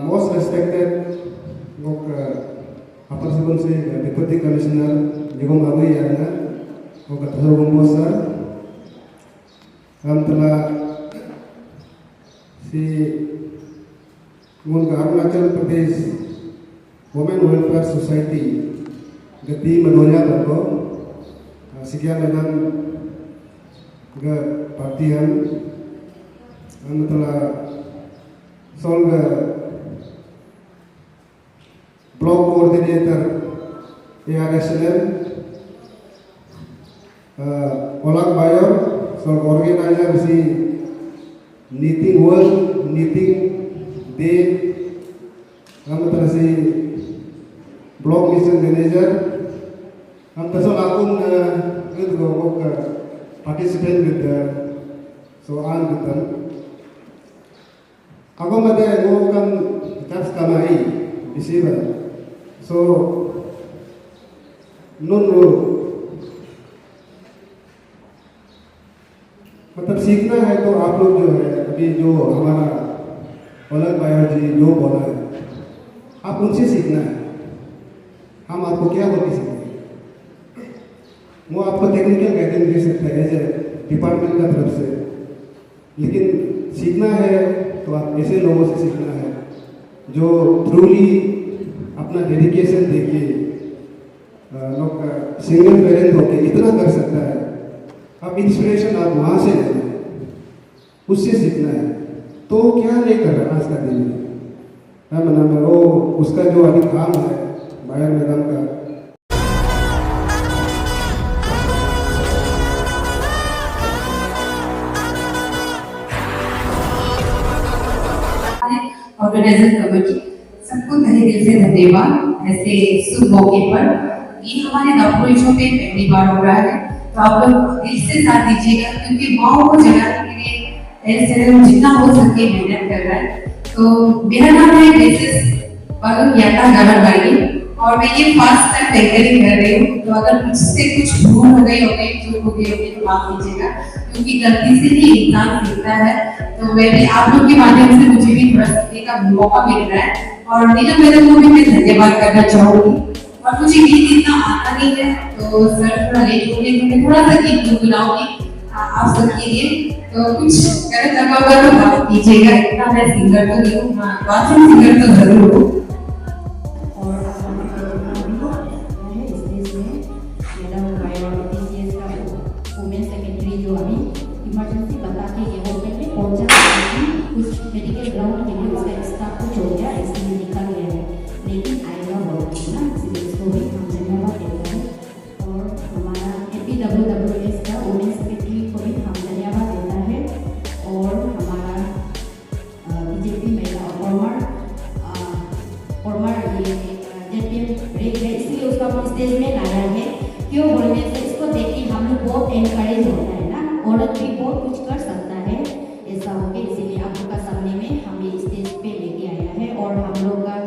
Most respected Upper Subansee Deputy Commissioner Jigong Abu Yana, Okatahum Sir, Ramtala, si Arunachal Pradesh Women Welfare Society, Gati Madonya Bako, Sikia Madam Partian, Ramtala Solga Block Coordinator ARSLM, Olak Bayor, so organizer si Knitting World, Knitting Day, हम तरह से block mission manager हम तसो लाकुन with वो participate with so आन with them ako made वो kan just kamai bisiba so नून मतलब सीखना है तो आप लोग जो है अभी जो हमारा ओलक बायोजी जो बोला है आप उनसे सीखना है हम आपको क्या बोल के सीखेंगे वो आपको टेक्निकल गाइडेंस दे सकते हैं एज ए डिपार्टमेंट का तरफ से लेकिन सीखना है तो आप ऐसे लोगों से सीखना है जो ट्रूली अपना डेडिकेशन देके लोग सिंगल पेरेंट होके इतना कर सकता है आप इंस्पिरेशन आप वहाँ से लेना है उससे सीखना है तो क्या नहीं कर रहा आज का दिन में मैं मना वो उसका जो अभी काम है बायर मैदान का ऑर्गेनाइजर कमेटी सबको तहे दिल से धन्यवाद ऐसे शुभ मौके पर ये हमारे दापोली शो पे पहली बार हो रहा है तो आप लोग दिल से साथ दीजिएगा क्योंकि माओ को जगाने के लिए ऐसे जितना हो सके मेहनत कर रहा है तो मेरा नाम है मिसेस पलक याता गवर्नबाई और मैं ये फर्स्ट टाइम एंकरिंग कर रही हूँ तो अगर मुझसे कुछ भूल हो गई चूक हो गई होगी तो माफ कीजिएगा क्योंकि गलती से ही इंसान सीखता है तो मैं भी आप लोग के माध्यम से मुझे भी थोड़ा सीखने का मौका मिल रहा है और नीलम मैडम को भी मैं धन्यवाद करना चाहूंगी और मुझे गीत इतना आता नहीं है तो सर थोड़ा लेट हो गए तो मैं थोड़ा सा गीत गुनगुनाऊंगी आप सबके लिए तो कुछ गलत लगा होगा तो माफ कीजिएगा इतना मैं सिंगर तो नहीं हूँ बाथरूम सिंगर तो जरूर हूँ स्टेज में लाया है क्यों बोलने से इसको देख के हम लोग बहुत एनकरेज होता है ना औरत भी बहुत कुछ कर सकता है ऐसा हो गया इसीलिए आप लोग का सामने में हमें स्टेज पे लेके आया है और हम लोग का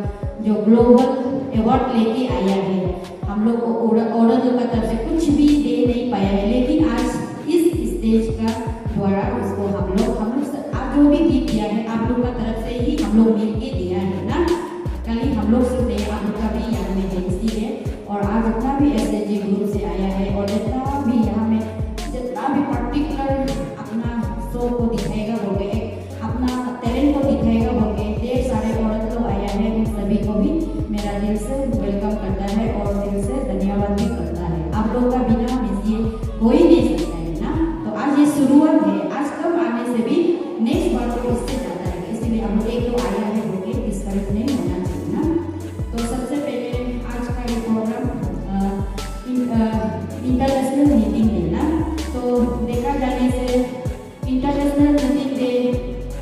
जो ग्लोबल अवार्ड लेके आया है हम लोग को औरतों का तरफ से कुछ भी दे नहीं पाया है लेकिन आज इस स्टेज का द्वारा उसको हम लोग आप जो भी गीत दिया है आप लोग का तरफ से ही हम लोग मिल के दिया है ना कल ही हम लोग सुनते हैं आप लोग का भी याद में है इसीलिए और आज जितना भी एसएचजी ग्रुप से आया है और जितना भी यहाँ में जितना भी पर्टिकुलर अपना शो को दिखाएगा बोल के अपना टैलेंट को दिखाएगा बोल के ढेर सारे औरत लोग आया है उन सभी को भी मेरा दिल से वेलकम करता है और दिल से धन्यवाद भी करता है आप लोग का बिना ये हो ही नहीं सकता है ना तो आज ये शुरुआत है आज कब आने से भी नेक्स्ट बार तो इससे ज़्यादा है इसलिए हम लोग एक तो आया है बोल के डिस्करेज नहीं होना चाहिए ना तो सबसे पहले आज का ये प्रोग्राम इंटरनेशनल मीटिंग डे ना तो देखा जाने से इंटरनेशनल मीटिंग डे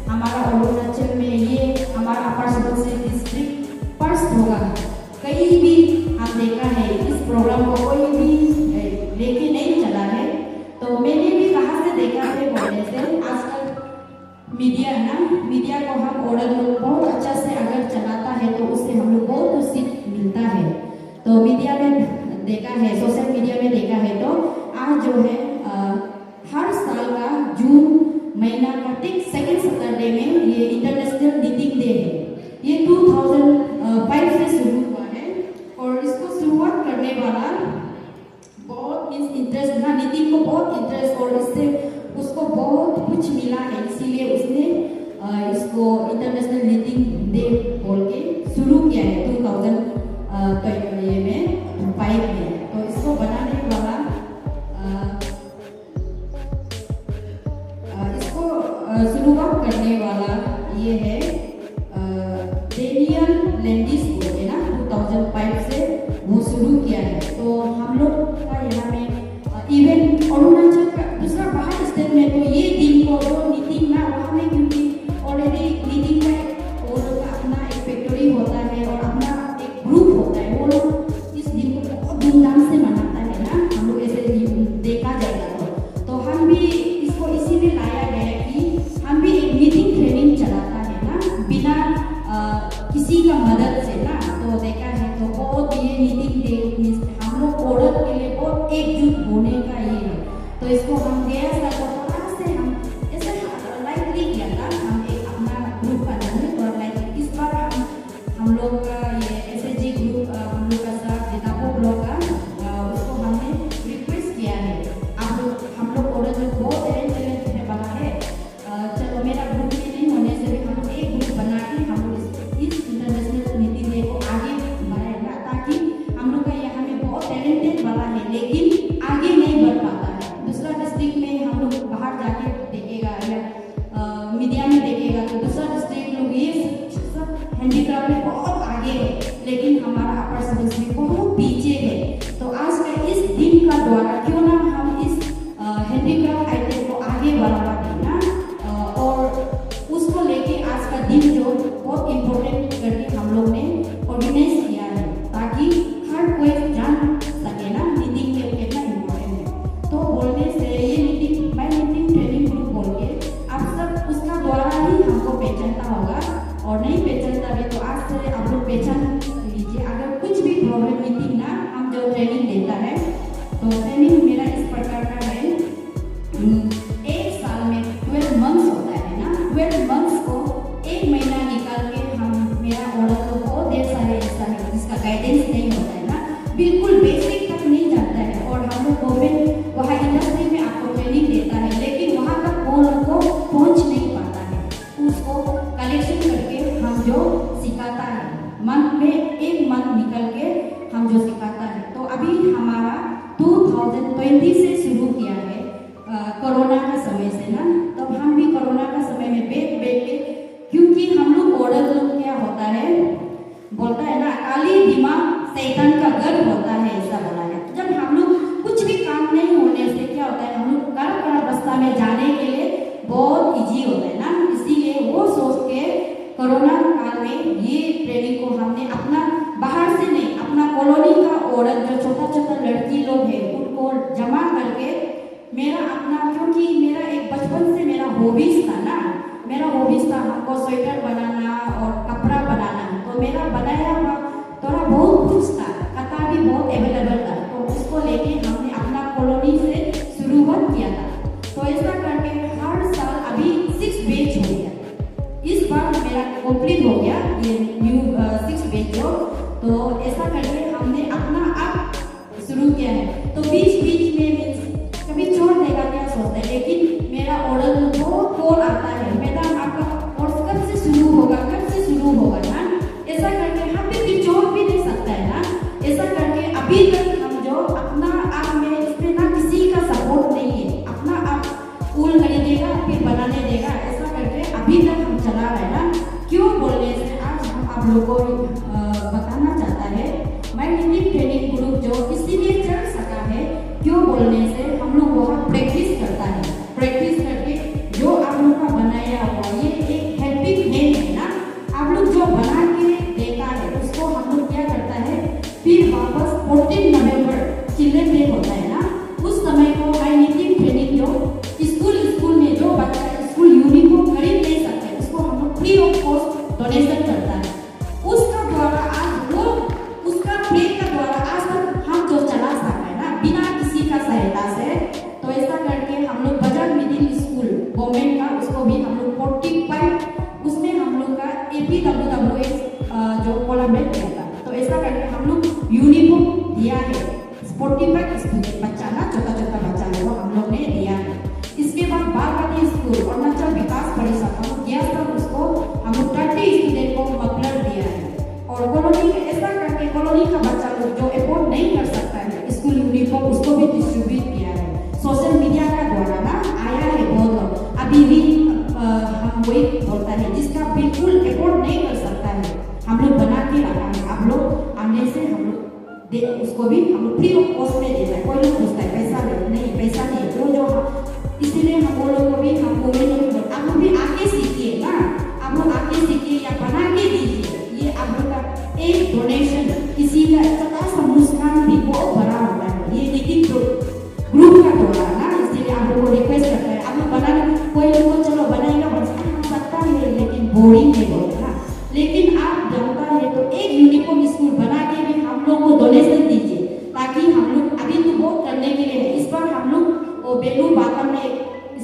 हमारा अरुणाचल में ये हमारा अपर सुबनसिरी डिस्ट्रिक्ट फर्स्ट होगा कहीं भी हम देखा है इस प्रोग्राम को कोई भी लेके नहीं चला है तो मैंने भी कहाँ से देखा है बोलने से आजकल मीडिया ना मीडिया को हम औरत लोग बहुत अच्छा से अगर चलाता है तो उससे हम लोग बहुत कुछ सीख मिलता है तो मीडिया में देखा है सोशल मीडिया में देखा है तो आज जो है हर साल का जून शुरुआत करने वाला ये है डेनियल लैंडिस बोलते ना 2005 से वो शुरू किया है। तो हम लोग का यहाँ में इवन अरुणाचल का दूसरा बाहर स्टेट में तो ये दिन को जो मीटिंग ना वहाँ में क्योंकि ऑलरेडी मीटिंग में वो लोग का अपना एक फैक्ट्री होता है और अपना एक ग्रुप होता है, वो लोग इस दिन को बहुत धूमधाम से मनाता है ना, हम लोग ऐसे देखा जाएगा। तो हम भी इसको इसीलिए लाया गया कि हम भी एक मीटिंग ट्रेनिंग चलाता है ना बिना किसी का मदद से ना। तो देखा है तो बहुत ये मीटिंग डे हम लोग औरत के लिए बहुत एकजुट होने का ये है। तो इसको हम गया था तो थोड़ा से हम ऐसे लाइटली किया था, हम एक अपना ग्रुप बनाने तो लाइक इस बार हम लोग का ये SHG ग्रुप हम लोग का साथ जितापो ब्लॉक का उसको हमने रिक्वेस्ट किया है, आप लोग हम लोग औरत लोग बहुत टैलेंट है बना है, चलो मेरा ग्रुप में नहीं होने से भी हम एक ग्रुप बना के हम लोग इस इंटरनेशनल मीटिंग डे को आगे बढ़ाएगा, ताकि हम लोग का यहाँ में बहुत टैलेंटेड वाला है लेकिन आगे नहीं बढ़ पाता है। दूसरा डिस्ट्रिक्ट में हम लोग बाहर जाके देखेगा या मीडिया में देखेगा तो दूसरा डिस्ट्रिक्ट लोग ये सब हैंडीक्राफ्ट में बहुत आगे है लेकिन हमारा अपर सबडिस्ट्रिक्ट बहुत पीछे है। तो आज का इस दिन का द्वारा क्यों ना हम इस हैंडीक्राफ्ट आइटम को आगे बढ़ावा देना और उसको लेके आज का दिन जो बहुत इम्पोर्टेंट करके हम लोग ने ऑर्गेनाइज किया है ताकि हर कोई जान सके ना मीटिंग में कितना इम्पोर्टेंट है। तो बोलने से ये meeting by meeting training group बोल के आप सब उसका द्वारा ही हमको पहचानता होगा और नहीं पहचानता भी तो आज से आप लोग पहचान लीजिए। अगर कुछ भी प्रॉब्लम मीटिंग ना हम जो ट्रेनिंग देता है तो ट्रेनिंग मेरा इस प्रकार का है, एक साल में 12 मंथ्स होता है ना, 12 मंथ्स को एक महीना निकाल के हम मेरा औरत को बहुत ढेर सारे ऐसा है जिसका गाइडेंस नहीं होता है ना, बिल्कुल बेसिक तक नहीं जानता है और हम लोग गवर्नमेंट वहाँ इंडस्ट्री में आपको ट्रेनिंग देता है लेकिन वहाँ तक वो लोग को पहुँच नहीं पाता है, उसको कलेक्शन करके हम जो सिखाता है मंथ में एक मंथ निकल के हम जो सिखाता है। तो अभी हमारा 2020 से शुरू किया है कोरोना का समय से ना, तब हम भी कोरोना का समय में बैठ के क्योंकि हम लोग औरत लोग क्या होता है बोलता है ना काली दिमाग शैतान का घर होता है ऐसा बोला है। जब हम लोग कुछ भी काम नहीं होने से क्या होता है हम लोग कर रास्ता में जाने के लिए बहुत इजी होता है ना, इसीलिए वो सोच के कोरोना काल में ये ट्रेनिंग को हमने अपना बाहर से नहीं अपना कॉलोनी का औरत जो छोटा छोटा लड़की लोग है उनको जमा करके मेरा अपना क्योंकि मेरा एक बचपन से मेरा हॉबीज था ना, मेरा हॉबीज था हमको स्वेटर बनाना और कपड़ा बनाना, तो मेरा बनाया हुआ थोड़ा बहुत कुछ था, कथा भी बहुत अवेलेबल था, तो उसको लेके हमने अपना कॉलोनी से शुरुआत किया था। तो ऐसा करके हर साल अभी 6 बैच हो गया, इस बार मेरा कंप्लीट हो गया ये न्यू 6 बैच हो। तो ऐसा करके हमने अपना आप शुरू किया है। तो बीच बीच में कभी छोड़ देगा क्या सोचते हैं, लेकिन मेरा ऑर्डर बहुत कॉल आता है मैडम आपका कोर्स कब से शुरू होगा ना, ऐसा करके हम भी छोड़ भी नहीं सकता है ना। ऐसा करके अभी तक हम जो अपना आप में इसमें ना किसी का सपोर्ट नहीं है, अपना आप ऊल खरीदेगा फिर बनाने देगा, ऐसा करके अभी तक हम चला रहे ना। क्यों बोलने से आज हम आप लोगों को बताना चाहता है मैं ट्रेनिंग ग्रुप जो इसीलिए चल सका है क्यों बोलने से हम लोग वहाँ प्रैक्टिस करता है, प्रैक्टिस करके जो आप लोग का बनाया हुआ ये एक हेल्पिंग हैंड है ना, आप लोग जो बना के देखा है उसको हम लोग क्या करता है फिर वापस 14 नवंबर चिल्ड्रन डे होता है ना, उस समय को हाई नीति ट्रेनिंग जो स्कूल में जो बच्चा स्कूल यूनिफॉर्म खरीद नहीं सकते उसको हम लोग फ्री ऑफ कॉस्ट डोनेशन करता है, उसका द्वारा आज वो उसका प्ले का द्वारा आज तक हम जो चला सकते हैं ना बिना किसी का सहायता से। तो ऐसा करके हम लोग बजाज मिडिल स्कूल गवर्नमेंट का उसको भी हम लोग 45 उसमें हम लोग का APWWS जो कोलैबोरेट किया था, तो ऐसा करके हम लोग यूनिफॉर्म दिया है 45 स्टूडेंट बच्चा ना छोटा बच्चा है वो हम लोग ने दिया है। इसके बाद बागमती स्कूल अरुणाचल विकास परिषद हम लोग गया था उसको हम लोग 30 स्टूडेंट को मफलर दिया है। और कॉलोनी ऐसा करके कॉलोनी का बच्चा लोग जो अफोर्ड नहीं कर सकता है स्कूल यूनिफॉर्म उसको भी डिस्ट्रीब्यूट किया है। सोशल मीडिया का द्वारा ना आया है बहुत लोग, अभी भी होता है जिसका बिल्कुल अफोर्ड नहीं कर सकता है, हम लोग बना के रखा है। आप लोग आने से हम लोग उसको भी हम लोग फ्री ऑफ कॉस्ट में देता है। कोई लोग पूछता है पैसा नहीं, पैसा नहीं, जो इसीलिए हम वो लोग को भी हमको भी नहीं बोलते, आप लोग भी आके सीखिए ना, आप लोग आके सीखिए या बना के दीजिए। ये आप लोग का एक डोनेशन किसी का छोटा सा मुस्कान भी बहुत बड़ा होता है। ये लेकिन ग्रुप का द्वारा ना, इसलिए आप लोग को रिक्वेस्ट करते हैं, आप लोग बना, कोई लोग को चलो बनाएगा सकता है लेकिन बोरिंग नहीं होता ना, लेकिन आप जानता है तो एक यूनिफॉर्म स्कूल बना के भी हम लोग को डोनेशन दीजिए, ताकि हम लोग अभी तो बहुत करने के लिए है। इस बार हम लोग वो बेलू बाकर में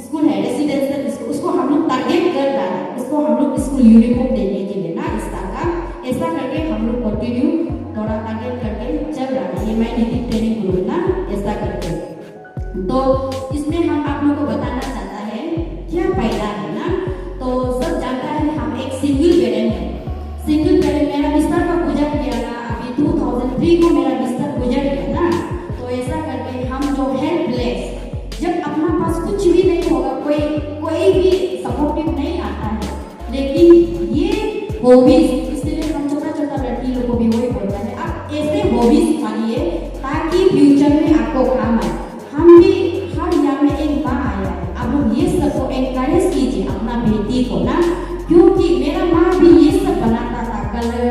स्कूल है रेसिडेंशियल स्कूल, उसको हम लोग टारगेट कर रहा है, उसको हम लोग स्कूल यूनिफॉर्म देने के लिए ना इस साल का, ऐसा करके हम लोग कंटिन्यू थोड़ा टारगेट करके चल रहा है। ये मैं नीति ट्रेनिंग ग्रुप ना ऐसा करके, तो इसमें हम आप लोग को बताना चाहता है क्या फायदा है ना। तो सब जानता है हम एक सिंगल पेरेंट है, सिंगल पेरेंट मेरा बिस्तर का गुजर गया ना, अभी 2003 को मेरा बिस्तर गुजर गया ना, तो ऐसा करके हम जो हेल्पलेस, जब अपना पास कुछ भी नहीं होगा, कोई भी सपोर्टिव नहीं आता है, लेकिन ये हॉबीज, इसलिए हम छोटा छोटा लड़की लोग को भी वही बोलता है, आप ऐसे हॉबीज पालिए ताकि फ्यूचर में आपको काम आए। हम भी हर यहाँ में एक माँ आया है, आप लोग ये सबको एनकरेज कीजिए अपना बेटी को ना, क्योंकि मेरा माँ भी ये सब बनाता था, कलर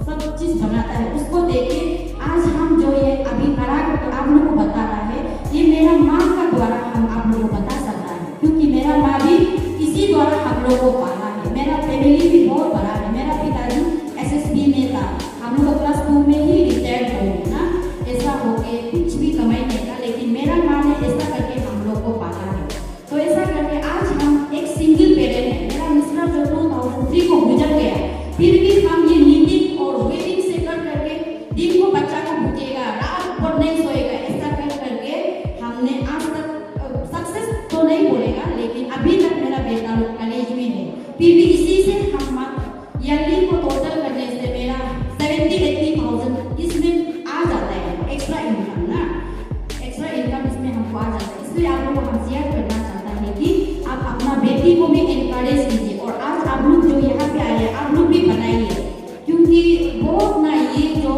सब चीज बनाता है, उसको देखे आज हम जो ये अभी खड़ा करके आप लोग को बता रहा है, ये मेरा माँ का द्वारा हम आप लोग को बता सकता है, क्योंकि मेरा माँ भी इसी द्वारा हम लोग को पाला है। मेरा फैमिली भी बहुत बड़ा है, मेरा पिताजी SSB में था, हम लोग क्लास 2 में ही रिटायर्ड हो गए ना, ऐसा हो गए, कुछ भी कमाई नहीं था, लेकिन मेरा माँ ने ऐसा करके हम लोग को पाला है। तो ऐसा करके आज हम एक सिंगल पेरेंट है, मेरा मिस्टर जो 2003 को गुजर गया, फिर भी हम ये नीटिंग और वेयरिंग से कर करके दिन को बच्चा को भूखेगा, रात भर नहीं सोएगा, ऐसा कर करके हमने आज तक सक्सेस तो नहीं बोलेगा, लेकिन अभी तक मेरा बेटा लोग कॉलेज में है, फिर भी इसी से हम ईयरली को टोटल करने से मेरा 70-80,000 इसमें आ जाता है एक्स्ट्रा इनकम ना, एक्स्ट्रा इनकम इसमें हमको आ जाता है। इसलिए आप लोग को हम शेयर करना चाहता है कि आप अपना बेटी को भी एनकरेज कीजिए, और आज आप लोग जो यहाँ पे आए हैं आप लोग भी बनाइए, क्योंकि बहुत ना ये जो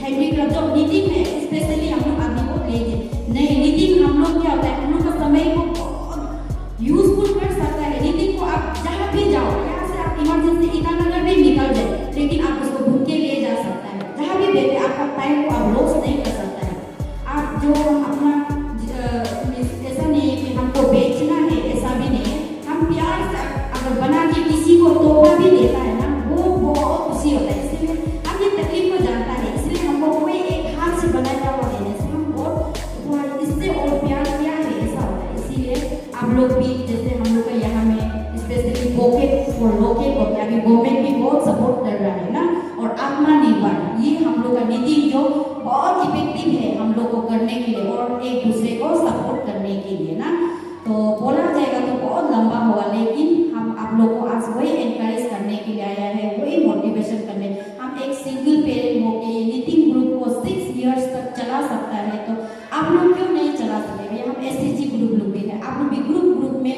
हैंडीक्राफ्ट जो नीटिंग है, स्पेशली हम लोग आदमी को लीजिए नहीं, नीटिंग हम लोग क्या होता है, हम लोग का समय को बहुत यूजफुल कर सकता है। नीटिंग को आप जहाँ भी जाओ, यहाँ से आप इमरजेंसी ईटानगर भी निकल जाए, लेकिन आप उसको घूम के ले जा सकता है, जहाँ भी बैठे आपका टाइम को आप लॉस नहीं कर सकता है। आप जो अपना ऐसा नहीं है कि हमको बेचना है, ऐसा भी नहीं है, हम प्यार से अगर बना के किसी को तोहफा भी देता है ना, वो बहुत खुशी होता है। इसलिए हम ये तकलीफ को जानता है, इसलिए हमको कोई एक हाथ से बनाया हुआ देने से हम बहुत इससे और प्यार किया है, ऐसा होता है। इसीलिए आप लोग भी, जैसे हम लोग का यहाँ में स्पेशली पॉकेट और लॉकेट होता है, अभी गवर्नमेंट भी बहुत सपोर्ट कर रहा है ना, और आत्मनिर्भर ये हम लोग का नीति जो बहुत इफेक्टिव है हम लोग को करने के लिए और एक दूसरे को सपोर्ट करने के लिए ना। तो बोला जाएगा तो बहुत लंबा हुआ, लेकिन हम आप लोग को आज वही एनकरेज करने के लिए आया है, वही मोटिवेशन करने। हम एक सिंगल पेरेंट होके ये नीटिंग ग्रुप को 6 इयर्स तक चला सकता है, तो आप लोग क्यों नहीं चला सकेंगे। हम SHG ग्रुप भी है, आप लोग भी ग्रुप में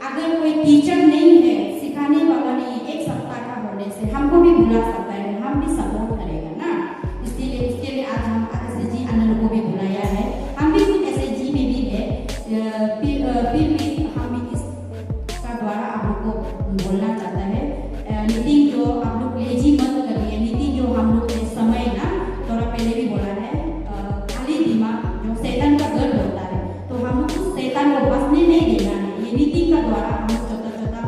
अगर कोई टीचर नहीं है, सिखाने वाला नहीं है, एक सप्ताह का होने से हमको भी बुला सकता है, हम भी सपोर्ट करेगा ना। इसलिए इसके लिए आज हम SHG अन्य को भी बुलाया है, हम भी कुछ SHG में भी है, फिर भी हम इसका द्वारा आप लोग को बोलना चाहता है, नीटिंग जो आप लोग लेजी मत करिए, नीटिंग जो हम लोग के समय ना थोड़ा पहले भी बोला है, खाली दिमाग जो शैतान का घर होता है, तो हम लोग उस शैतान को बसने नहीं देना है। ये नीटिंग का द्वारा हम लोग छोटा छोटा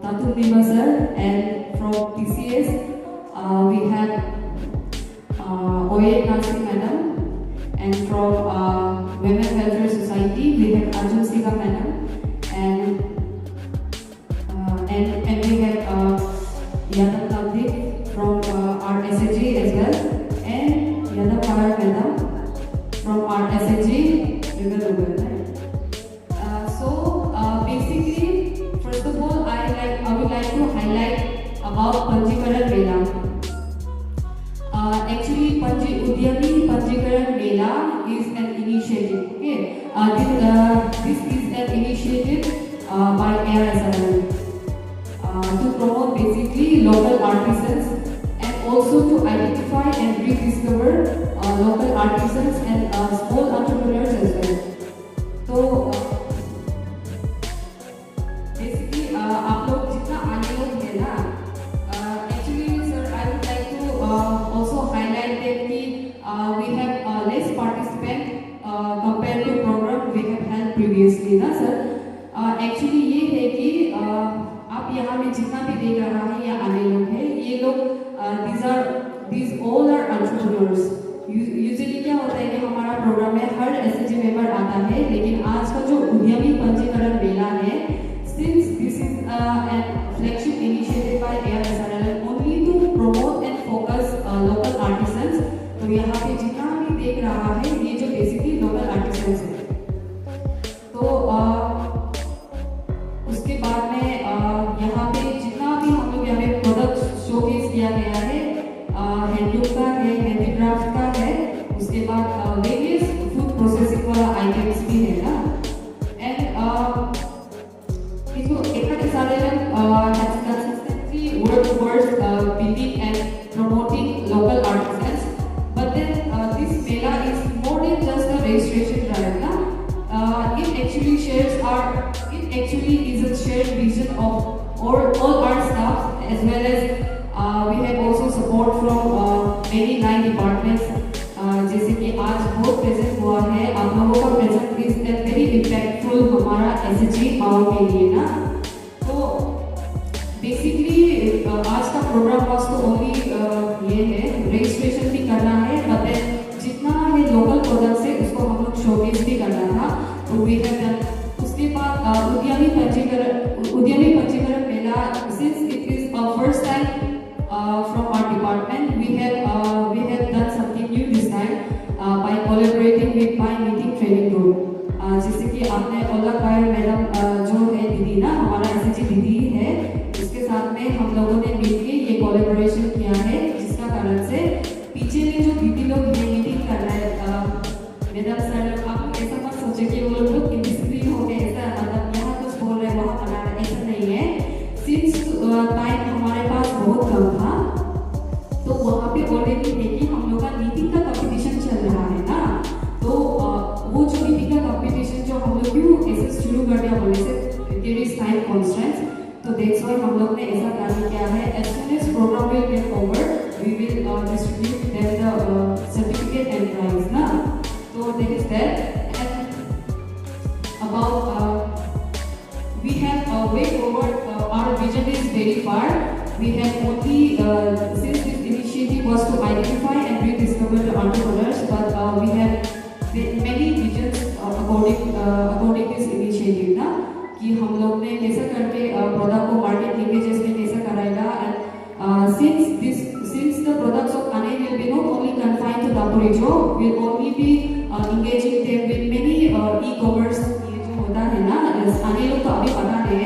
Tatum Nima sir, and from TCS we had Oye Nasi madam, and from Women Welfare Society we had Arjun Singha madam, and we had Yadav Navdeep from our SHG as well, and Yadav Power madam from our SHG. Basically, first of all, I would like to highlight about Panjikaran Mela. Actually, Udyami Panjikaran Mela is an initiative. Okay, this is an initiative by ARSRL to promote basically local artisans and also to identify and rediscover local artisans and small entrepreneurs as well. So basically, आप लोग जितना आगे लोग हैं ना, actually sir, I would like to also highlight that we have less participant compared to program we have held previously ना sir. Actually ये है कि आप यहाँ में जितना भी देख रहा है या आने लोग हैं, ये लोग these all are entrepreneurs. Usually क्या होता है कि हमारा प्रोग्राम में हर एसएचजी मेंबर आता है, लेकिन आज का जो उद्यमी पंजीकरण मेला है, since this is a flagship initiative by ARSRL only to promote and focus local artisans, तो यहाँ पे जितना भी देख रहा है ये जो बेसिकली लोकल आर्टिसंस है। तो उसके बाद में यहाँ पे जितना भी हम लोग यहाँ पे प्रोडक्ट शोकेस किया गया है, हैंडलूम का है, हैंडीक्राफ्ट का है, उसके बाद वेरियस फूड प्रोसेसिंग वाला आइटम्स भी है ना, एंड इसको एकटे सारे has consistently worked towards building and promoting local artisans, but then this mela is more than just a registration drive na. It actually is a shared vision of all our staff, as well as we have also support from many 9 departments. जैसे कि आज बहुत present हुआ है, आप लोगों का present is very impactful हमारा एसएचजी माओ के लिए ना। तो बेसिकली आज का प्रोग्राम वाज तो ओनली ये है, रजिस्ट्रेशन भी करना है, बट जितना है लोकल प्रोडक्ट से उसको हम लोग शोकेस भी करना था, तो वी हैव डन। उसके बाद उद्यमी पंजीकरण मेला, since it is first time from our department, we have done something new this time by collaborating with my meeting training group. जैसे कि आपने ओला पायल मैडम जो है दीदी ना, हमारा एसएचजी दीदी है, उसके साथ में हम लोगों ने मिलकर ये कोलैबोरेशन किया है, जिसका कारण से पीछे में जो दीदी लोग ये मीटिंग कर रहे हैं, मैडम सर आप ऐसा मत सोचे कि वो लोग इंडिस्क्रीन हो गए, ऐसा मतलब यहाँ कुछ बोल रहे हैं वहाँ बना रहे, ऐसा नहीं है। सिंस टाइम हमारे पास बहुत कम था, तो वहाँ पे ऑलरेडी देखिए हम लोग का नीति का कंपटीशन चल रहा है ना, तो वो जो नीति का कंपटीशन जो हम लोग क्यों ऐसे शुरू कर दिया बोले से देयर इज टाइम कॉन्स्टेंट्स, तो दैट्स व्हाई हम लोग ने ऐसा प्लान किया है, as soon as programme will get over we will distribute them the certificate and prize ना, तो that is that. And about we have way forward, our vision is very far. We have only since this initiative was to identify and rediscover the entrepreneurs, but we have many visions according this initiative ना, कि हम लोग ने कैसा करके product को market linkages में कैसा कराएगा, and since the products of Ane will be not only confined to Dapurijo, will only be engaging them with many e-commerce होता है ना, आने लोग तो अभी पता है,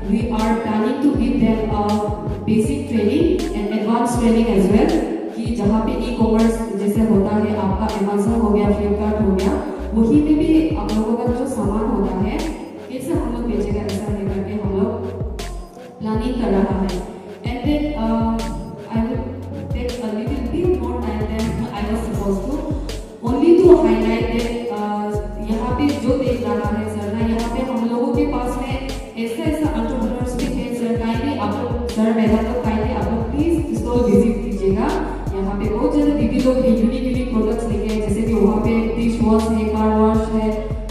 we are planning to give them basic training and advanced training as well, कि जहाँ पे e-commerce जैसे होता है आपका Amazon हो गया, Flipkart हो गया, वही में भी आप लोगों का जो सामान होता है कैसे हम लोग बेचेगा, ऐसा नहीं करके हम लोग प्लानिंग कर रहा है। And then I will take a little bit more time than I was supposed to, only to highlight that यहाँ पे जो देख रहा है सर ना, यहाँ पे हम लोगों के पास में ऐसा एंटरप्रेन्योर्स भी है सर, काइंडली आप लोग सर मैडम लोग काइंडली आप लोग प्लीज स्टॉल विजिट कीजिएगा। यहाँ पे बहुत ज़्यादा दीदी लोग यूनिक प्रोडक्ट्स लेके आए, जैसे कि वहाँ पे डिश वॉश है,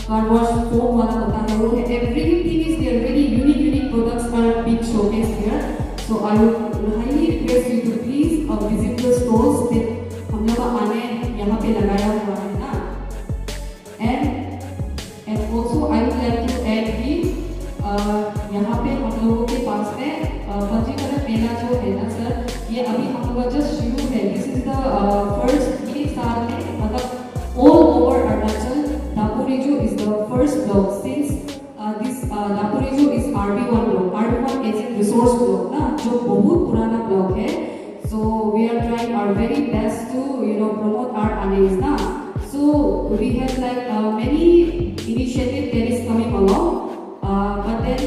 कार वॉश फोम वाला होता है, वो है, everything is there, very unique products are being showcased So I would highly request you to please visit the stores that हम लोग आने यहाँ पे लगाया हुआ है ना. And also I would like to add कि यहाँ पे हम लोगों के पास में पंजीकरण मेला जो है ना सर, ये अभी हम लोग का जस्ट शुरू है. This is the first, ये साल में मतलब all over Arunachal, Daporejo is the first block since this Daporejo is RB1 block. RB1 is a resource block ना, जो बहुत पुराना block है. So we are trying our very best to promote our Anes na. So we have like many initiative that is coming along. But then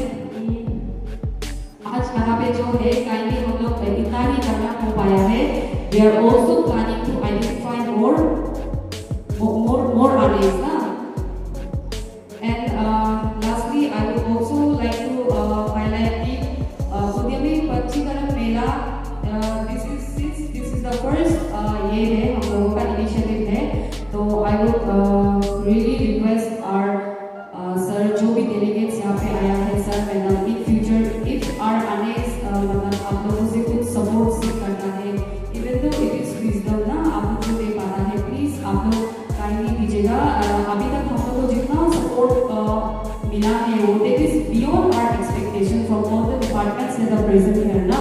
आज यहाँ पे जो है काइंडली हम लोग इतना ही करना हो पाया है. We are also planning to identify more Anes na. And lastly, I would also like to highlight the Udyami पंजीकरण मेला. This is the first ये है हम लोगों का initiative है. तो I would really request our sir जो भी delegates यहाँ पे आया है sir, madam, in future if our Anes मतलब आप लोगों से कुछ support सीख करना है, even though it is wisdom ना, आप लोग जो दे पा रहा है please आप लोग kindly दीजिएगा. अभी तक हम लोगों को जितना support मिला है वो that is beyond our expectation from all the departments that are present here ना.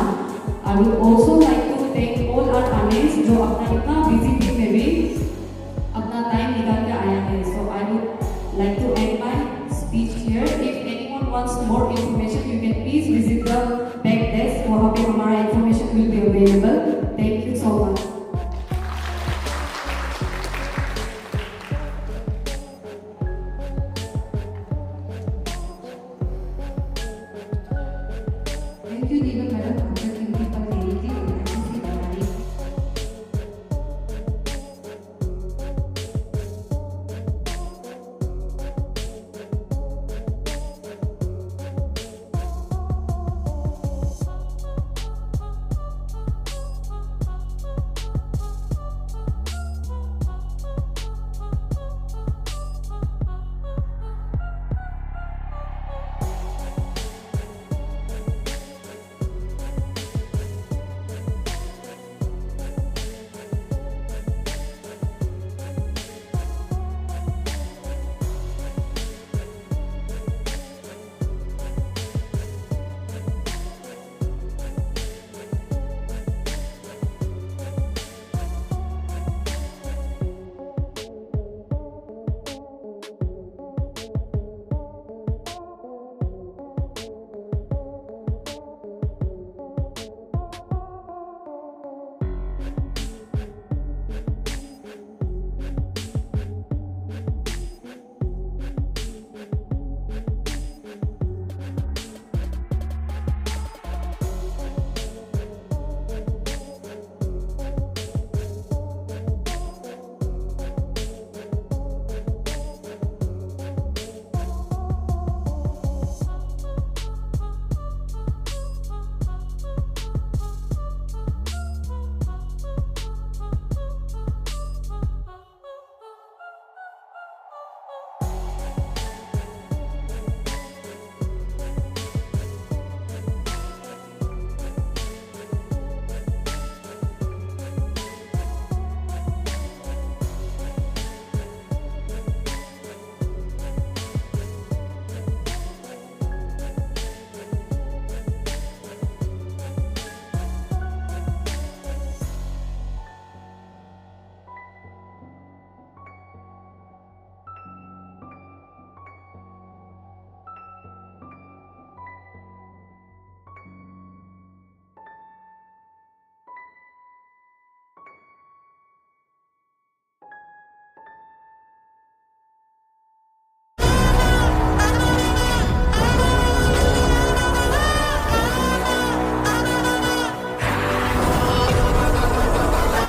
I would also like to thank all our Anes जो अपना इतना busy day में भी अपना time निकाल के आया है. So I would like to end my speech here. If anyone wants more information, you can please visit the back desk. वहाँ पे हमारा information will be available. Thank you so much. Thank you, Deepa madam.